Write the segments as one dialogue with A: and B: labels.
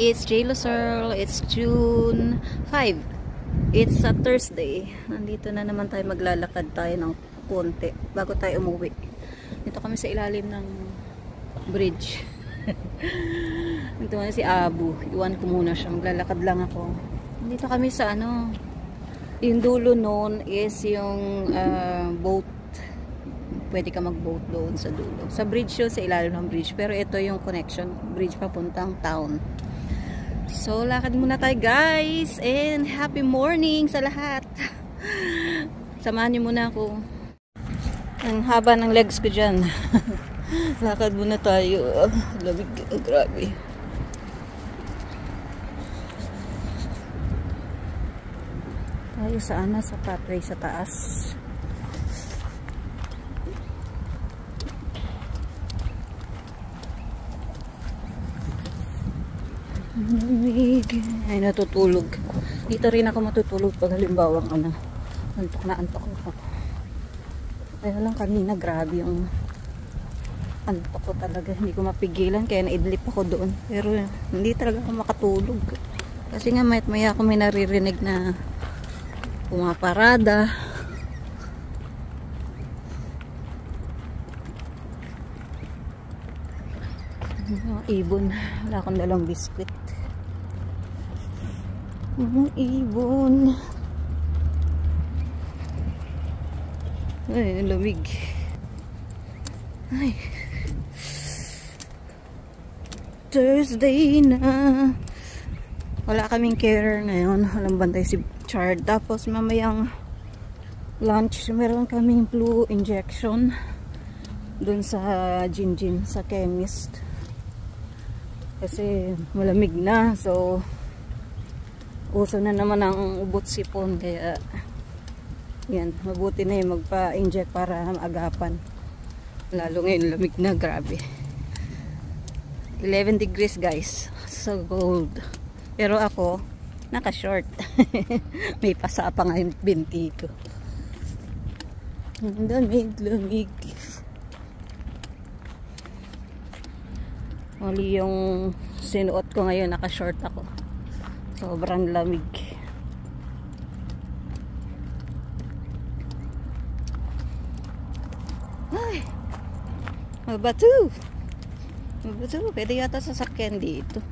A: It's J. Lucero. It's June 5. It's a Thursday. Nandito na naman tayo, maglalakad tayo ng konti bago tayo umuwi. Dito kami sa ilalim ng bridge. Ito na si Abu. Iwan ko muna siya. Maglalakad lang ako. Dito kami sa ano, yung dulo noon is yung boat. Pwede ka mag-boat doon sa dulo. Sa bridge yun, sa ilalim ng bridge. Pero ito yung connection. Bridge papuntang town. So, lakad muna tayo guys. And happy morning sa lahat. Samahan niyo muna ako. Ang haba ng legs ko dyan. Lakad muna tayo. Lamig. Grabe. Tayo sana sa pathway sa taas. Ay, natutulog. Dito rin ako matutulog pag halimbawa antok na antok ako. Kaya lang kanina grabe yung antok ko talaga. Hindi ko mapigilan kaya naidlip ako doon. Pero hindi talaga ako makatulog. Kasi nga maya ako may naririnig na pumaparada. Ibon. Wala akong dalang biskwit. Ibon. Ay, lamig. Ay. Thursday na. Wala kaming carer ngayon. Walang bantay si Chard. Tapos mamayang lunch, meron kaming flu injection dun sa Jinjin, sa chemist. Kasi malamig na. So, uso na naman ang ubot sipon. Kaya, yan. Mabuti na yung magpa-inject para agapan. Lalo ngayon, lamig na. Grabe. 11 degrees guys. So cold. Pero ako, naka-short. May pasa pa nga yung binti ko. Lamig. Only yung sinuot ko ngayon, naka-short ako. Sobrang lamig. Ay! Mabato! Pwede yata sasakyan dito.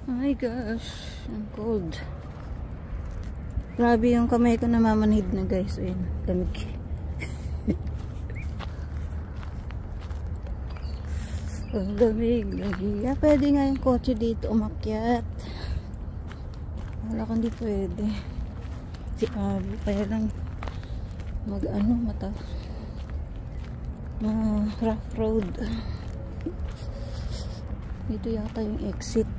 A: Oh my gosh, ang cold. Grabe yung kamay ko namamanhid na guys. Ayun, lamig. Ang lamig. Pwede nga yung kotse dito umakyat. Wala kang di pwede. Si Abby, kaya lang rough road. Dito yata yung exit.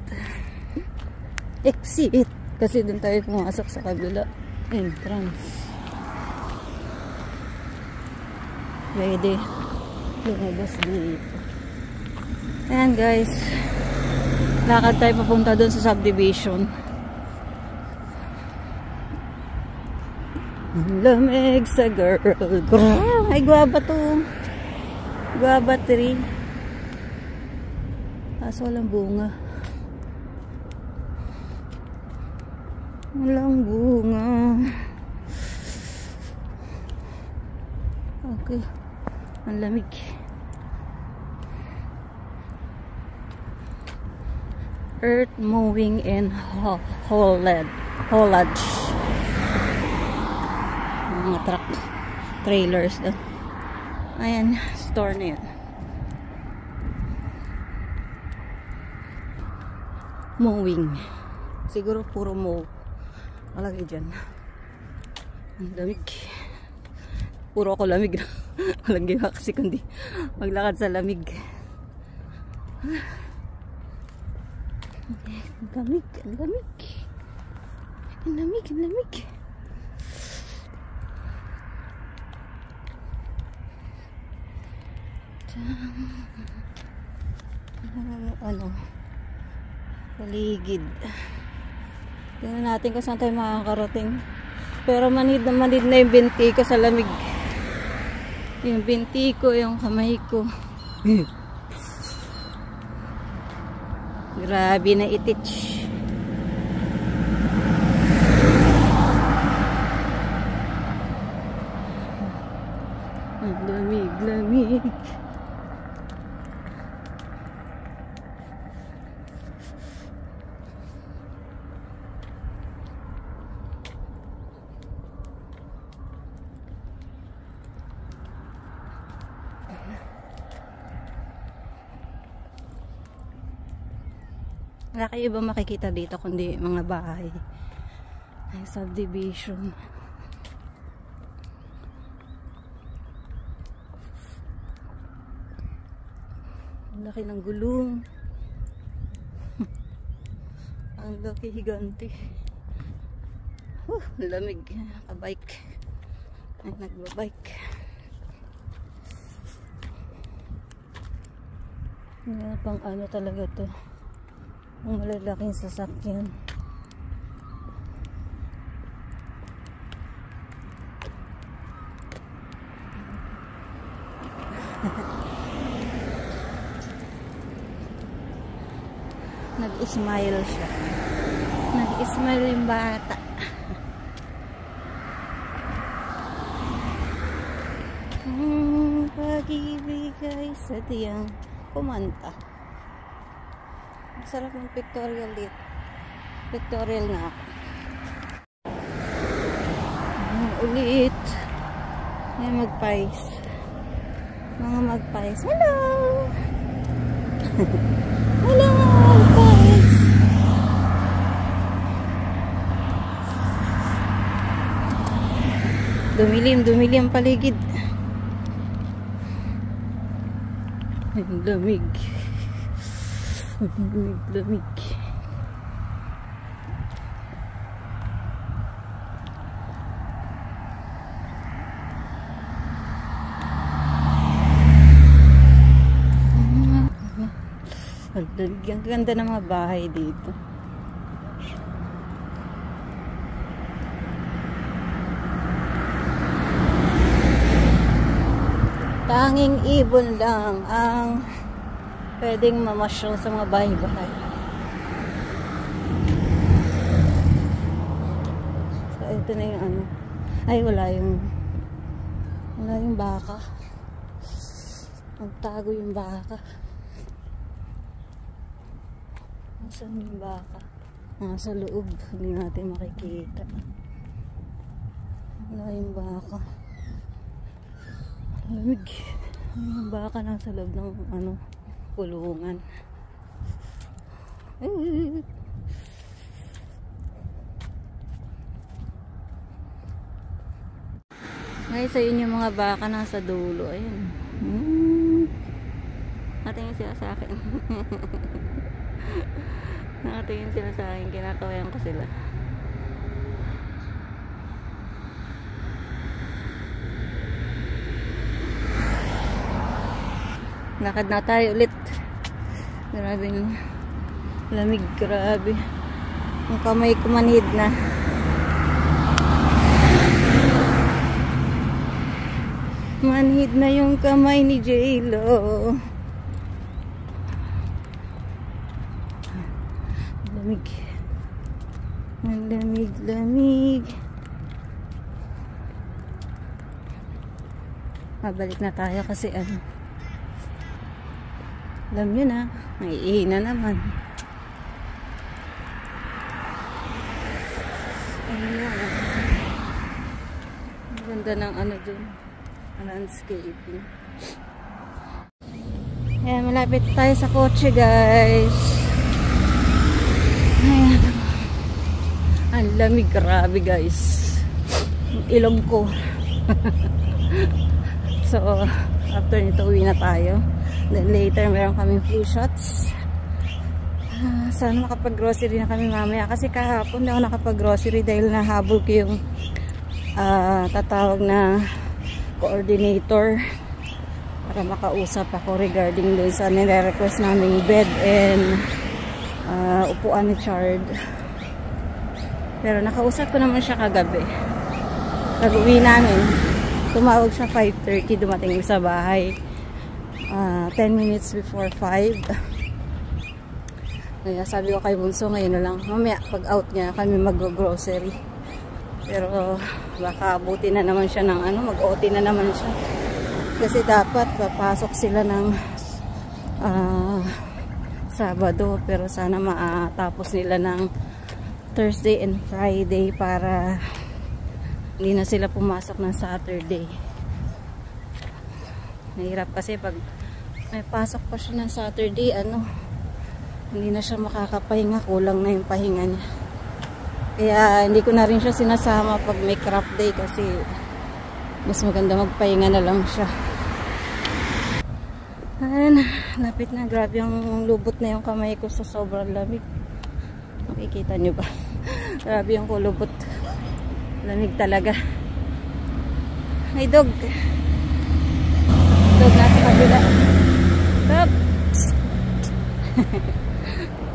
A: Kasi dun tayo pumasok sa kabila. Entrance. Pwede lumabas dito. Ayan guys, lakad tayo papunta dun sa subdivision. Lamig sa girl. Ay, guwaba to. Guwaba tree. Kaso walang bunga. Walang bunga. Okay. Ang lamig. Earth mowing and haulage. Mga truck. Trailers doon. Ayan. Store na yun. Mowing. Siguro puro mow. Malagay dyan. Ang lamig. Puro ako lamig na. Walang ginawa kasi kundi maglakad sa lamig. Ang lamig. Ang lamig. Ang lamig. Ang lamig. Ano? Paligid. Tingnan natin kung saan tayo makakarating. Pero manid na yung binti ko sa lamig. Yung binti ko, yung kamay ko. Grabe na itich. Ang lamig-lamig. Wala kayo ba makikita dito kundi mga bahay ay subdivision. Ang laki ng gulong. Ang laki higante. Lamig. Kabike. Ay nagbabike. Pang ano talaga to, ang malalaking sasakyan. Nag-smile siya. Nag-smile yung bata. Ang pag-ibig ay sadyang kumanta. Masarap yung pictorial dito. Pictorial na ako. Ulit. May magpies. Mga magpies. Hello! Hello, magpies! Dumilim ang paligid. Ang lamig. Lamig. Ang ganda ng mga bahay dito. Tanging ibon lang ang pwedeng mamasyal sa mga bahay-bahay. So, ito na yung ano. Ay, wala yung baka. Magtago yung baka. Nasaan yung baka? Nasa loob. Hindi natin makikita. Wala yung baka. Lamig. Yung baka nasa loob ng ano, kulungan. Guys, ayun yung mga baka nasa dulo. Ayun. Natingin sila sa akin. Nakatingin sila sa akin. Kinakawayan ko sila. Lakad na tayo ulit. Grabe yung lamig. Grabe. Yung kamay ko manhid na. Manhid na yung kamay ni J-Lo. Lamig. Ang lamig. Mabalik na tayo kasi ano, alam nyo na, may na naman. Ayan. Ang ganda ng ano dun, landscaping. Ayan, malapit tayo sa kotse, guys. Ayan. Ang lamig, grabe, guys. Ilong ko. So, after nito, uwi na tayo. Then later, meron kaming flu shots. Sana makapag-grocery na kami mamaya. Kasi kahapon na ako nakapag-grocery dahil nahabol ko yung tatawag na coordinator para makausap ako regarding dun sa nire-request naming bed and upuan ni Chard. Pero nakausap ko naman siya kagabi. Pag-uwi namin. Tumawag siya 5:30, dumating sa bahay 10 minutes before 5. Kaya sabi ko kay Bunso, ngayon na lang, mamaya pag out niya kami mag-grocery. Pero baka abuti na naman siya ng mag-OT na naman siya. Kasi dapat papasok sila ng Sabado, pero sana matapos nila ng Thursday and Friday para hindi na sila pumasok ng Saturday. Nahirap kasi pag may pasok pa siya ng Saturday, hindi na siya makakapahinga, kulang na yung pahinga niya. Kaya hindi ko na rin siya sinasama pag may craft day kasi mas maganda magpahinga na lang siya. Ayan, lapit na. Grabe yung lubot na yung kamay ko sa sobrang lamig. Makikita nyo ba? Grabe yung kulubot. Lamig talaga. Ay, dog. Dog, nasa kabila. Stop!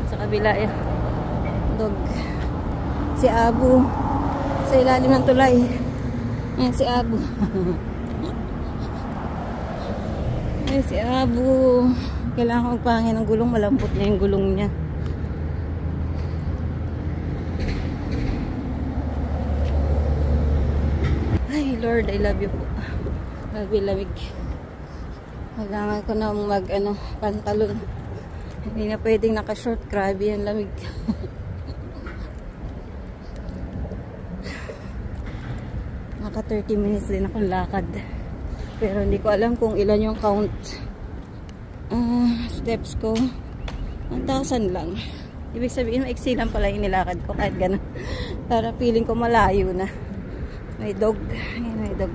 A: Sa kabila yan. Dog. Si Abu. Sa ilalim ng tulay. Ayan si Abu. Ayan si Abu. Kailangan ko magpahangin ng gulong. Malambot na yung gulong niya. Ay Lord, I love you po. Lamig. Kailangan ko na pantalon. Hindi na pwedeng naka-short. Grabe yan, lamig. Naka 30 minutes din akong lakad. Pero hindi ko alam kung ilan yung count. Steps ko 1,000 lang. Ibig sabihin, maiksi lang pala yung nilakad ko kahit gano'n. Para feeling ko malayo na. May dog. Ayan, may dog.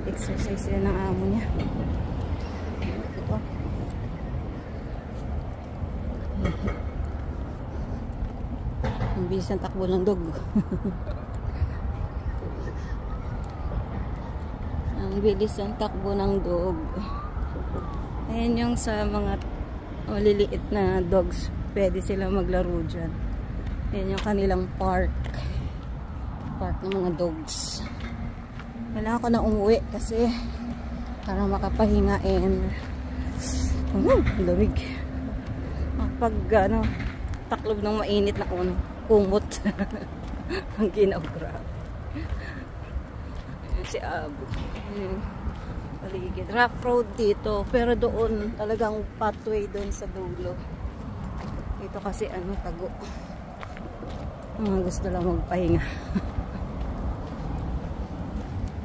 A: Exercise yan ng amo niya. Ito. Ang bilis ng takbo ng dog. Ang bilis ng takbo ng dog. Ayan yung sa mga maliliit na dogs. Pwede silang maglaro dyan. Ayan yung kanilang park. Park ng mga dogs. Kailangan ko na umuwi kasi para makapahinga and lamig. Pag taklob ng mainit na kumot. Ang ginabra. Si Abu. Paligid. Rough road dito. Pero doon talagang pathway doon sa dulo. Dito kasi tago. Gusto lang magpahinga.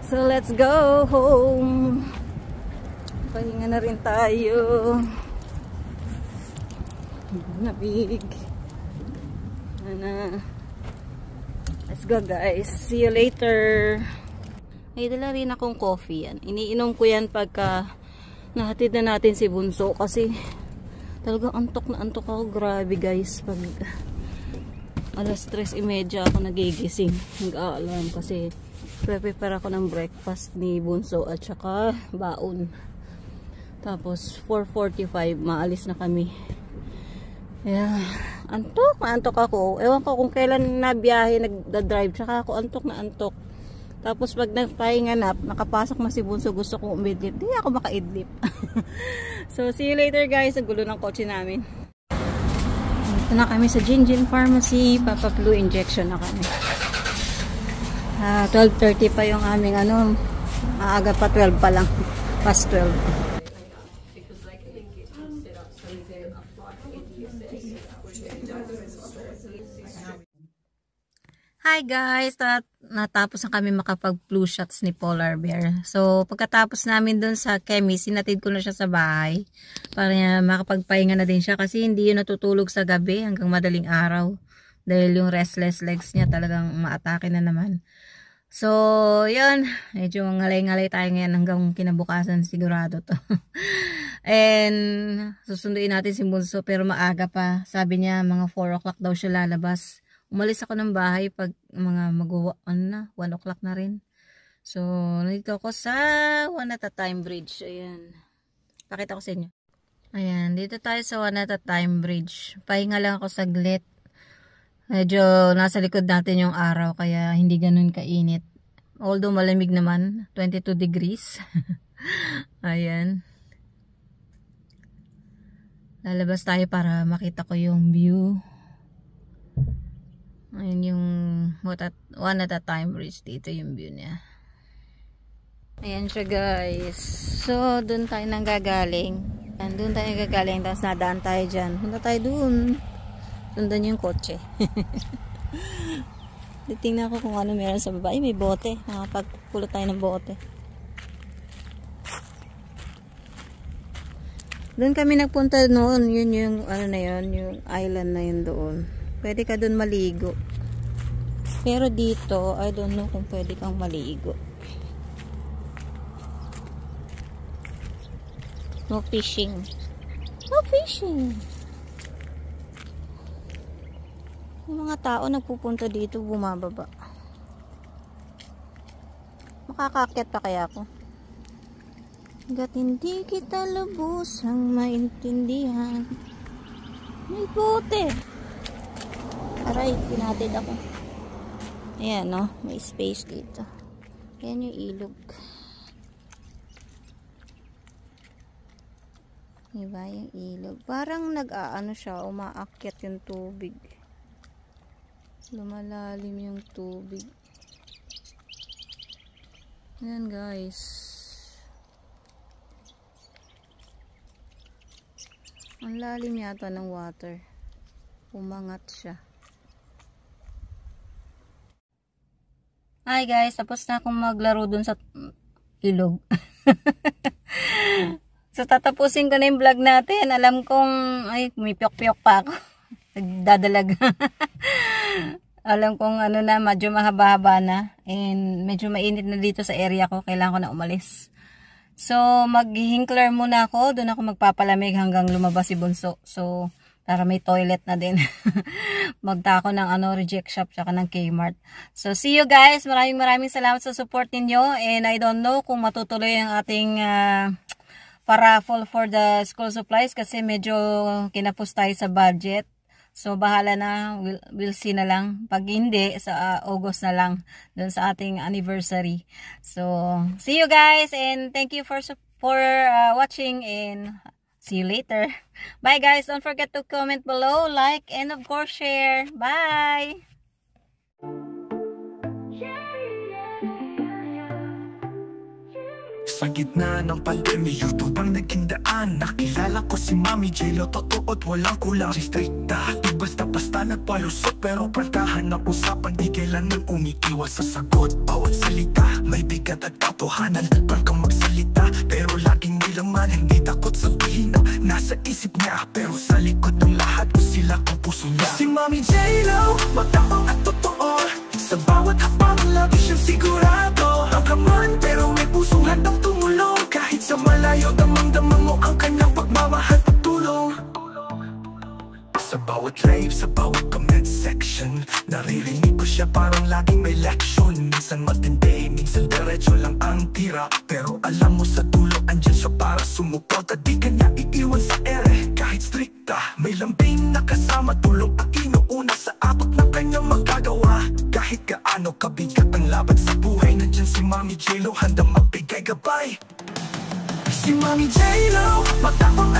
A: So let's go home. Pahinga na rin tayo. Nabig. Let's go guys. See you later. May dala rin akong coffee yan. Iniinom ko yan pagka nahatid na natin si Bunso kasi talagang antok na antok ako. Grabe guys. Pag alas 3:30 ako nagigising. Nag-aalarm kasi prepare ako ng breakfast ni Bunso at saka baon. Tapos 4:45 maalis na kami. Yeah. Antok ako. Ewan ko kung kailan na biyahe nagda-drive. Tsaka ako antok na antok. Tapos pag nagpahinga na, nakapasok na si Bunso, gusto kong umidlip. Di ako makaidlip. So, see you later guys. Ang gulo ng kotse namin. Ito na kami sa Jinjin Pharmacy. Papa-flu injection na kami. 12:30 pa yung aming maaga pa, 12 pa lang. Past 12. Hi guys! Natapos na kami makapag-flu shots ni Polar Bear. So, pagkatapos namin dun sa chemist, sinatid ko na siya sa bahay para niya makapagpahinga na din siya kasi hindi yun natutulog sa gabi hanggang madaling araw. Dahil yung restless legs niya talagang maatake na naman. So, yun. Medyo ngalay-ngalay tayo ngayon hanggang kinabukasan. Sigurado to. And, susunduin natin si Bunso pero maaga pa. Sabi niya, mga 4 o'clock daw siya lalabas. Umalis ako ng bahay pag mga 1 o'clock na rin. So, nandito ako sa One at a Time Bridge. Ayan. Pakita ko sa inyo. Ayan, dito tayo sa One at a Time Bridge. Pahinga lang ako saglit. Medyo nasa likod natin yung araw kaya hindi ganun kainit. Although malamig naman, 22 degrees. Ayan. Lalabas tayo para makita ko yung view. Ayan yung one at a time bridge. Dito yung view niya. Ayan siya guys. So, dun tayo nang gagaling. Doon tayo gagaling. Tapos nadaan tayo dyan. Punta tayo dun. Sundan yung kotse. Titingnan ko kung ano meron sa baba. Ay, may bote. Nakapagpulot tayo ng bote. Doon kami nagpunta noon. Yun yung ano na yun. Yung island na yun doon. Pwede ka doon maligo. Pero dito, I don't know kung pwede kang maligo. No fishing. No fishing. Yung mga tao nagpupunta dito, bumababa. Makakaakyat pa kaya ako? Hanggat hindi kita lubusang maintindihan. May bote. Aray, pinatid ako. Ayan, no? May space dito. Ayan yung ilog. Diba yung ilog? Parang nag-aano siya, umaakyat yung tubig. Lumalalim yung tubig. Ayan guys. Ang lalim yata ng water. Umangat siya. Hi guys, tapos na akong maglaro dun sa ilog. So tatapusin ko na yung vlog natin. Alam kong, ay, may piyok-piyok pa ako. Nagdadalag. Alam kong ano na, medyo mahaba-haba na. And medyo mainit na dito sa area ko. Kailangan ko na umalis. So, mag-hinkler muna ako. Doon ako magpapalamig hanggang lumabas si Bunso. So, para may toilet na din. Magta ako ng reject shop tsaka ng Kmart. So, see you guys. Maraming salamat sa support ninyo. And I don't know kung matutuloy ang ating paraffle for the school supplies kasi medyo kinapos tayo sa budget. So, bahala na. We'll see na lang. Pag hindi, sa August na lang. Doon sa ating anniversary. So, see you guys. And thank you for watching. And see you later. Bye guys. Don't forget to comment below, like, and of course share. Bye!
B: Sa gitna ng pandemya, YouTube ang naging daan. Nakilala ko si Mami J-Lo, totoo't walang kulang. Si strikta, di basta-basta nagpalusot. Pero partahan ng usapan, di kailanman umiiwas sa sagot. Bawat salita, may bigat at katotohanan. Pagkang magsalita, pero laging may laman. Hindi takot sabihin ang nasa isip niya. Pero sa likod ng lahat, sila ang puso niya. Si Mami J-Lo, matapang at totoo. Sa bawat hapang, lagi siyang sigurado. Ang kaman, pero may pusong handang tumulong. Kahit sa malayo, damang-damang mo ang kanyang pagmamahal at tulong. Sa bawat live, sa bawat comment section, naririnig ko siya parang laging may leksyon. Minsan matindi, minsan diretso lang ang tira. Pero alam mo sa dulo, andyan siya para sumuport. At di ka niya iiwan sa ere. Kahit strikta, may lambing na kasama. Tulong ang inuuna sa abot ng kanyang magagawa. Kahit gaano kabigat ang laban sa buhay, nandyan si Mami J-Lo, handang magbigay gabay. Si Mami J-Lo, matapang